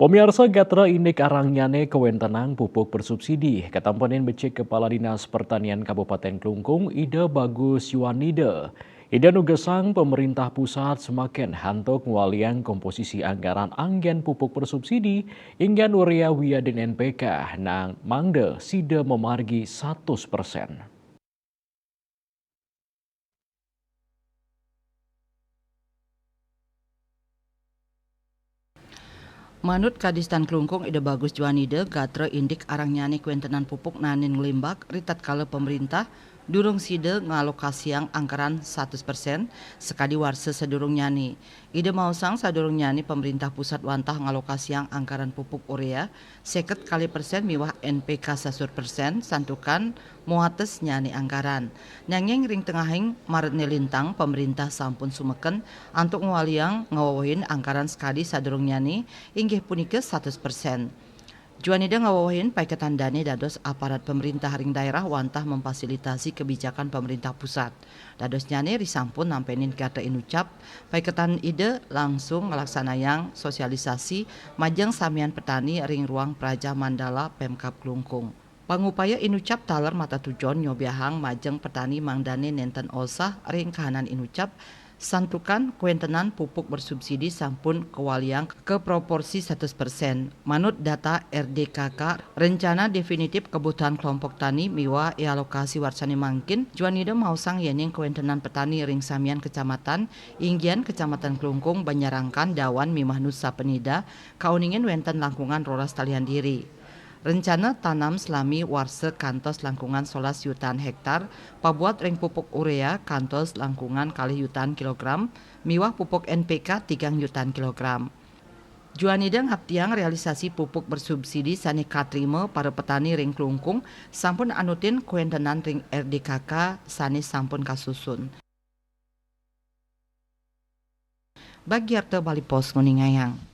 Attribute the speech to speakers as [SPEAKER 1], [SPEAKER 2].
[SPEAKER 1] Pemirsa Gatra Indik Arangyane Kewentenang pupuk bersubsidi. Ketampenin becik Kepala Dinas Pertanian Kabupaten Klungkung, Ida Bagus Yuanida. Ida nugesang pemerintah pusat semakin hantuk ngwalian komposisi anggaran anggen pupuk bersubsidi hingga urea wiadin NPK nang mangde sida memargi 100%.
[SPEAKER 2] Manut Kadistan Klungkung Ida Bagus Juanida, Gatra Indik Arangyane Kuentenan Pupuk Nanin Ngelimbak, Ritat Kala Pemerintah, Durung Sida ngalokasiang anggaran 100% sekadi warse sedurung nyani. Ida mausang sadurung nyani pemerintah pusat wantah ngalokasiang anggaran pupuk urea 50% miwah NPK 100% santukan muates nyani anggaran. Nyangeng ring tengahing Maret nilintang pemerintah sampun sumeken antuk ngwaliang ngawawahin anggaran sekadi sadurung nyani inggih punika 100%. Juanida ngawawahin paiketan dane dados aparat pemerintah ring daerah wantah memfasilitasi kebijakan pemerintah pusat. Dados nyane risampun nampenin kata inucap, paiketan ide langsung ngelaksanayang sosialisasi majeng samian petani ring ruang Praja Mandala Pemkab Klungkung. Pangupaya inucap taler mata tujon nyobiahang majeng petani mangdane nenten osah ring kahanan inucap santukan kuentenan pupuk bersubsidi sampun kewaliang ke proporsi 100%. Manut data RDKK, rencana definitif kebutuhan kelompok tani miwa alokasi warsani mangkin, Juanida mausang yening kuentenan petani ring samian kecamatan, inggian kecamatan Klungkung, Banyarangkan, Dawan, Mimah Nusa Penida, kauningin wenten langkungan Roras Talian Diri. Rencana tanam selami warse kantos langkungan 11 jutaan hektar, pabuat ring pupuk urea kantos langkungan kali jutaan kilogram, miwah pupuk NPK 3 jutaan kilogram. Juanida ngaptiang realisasi pupuk bersubsidi sani katrime para petani ring Klungkung sampun anutin kuentenan ring RDKK sani sampun kasusun. Bagi Bali Pos nguningayang.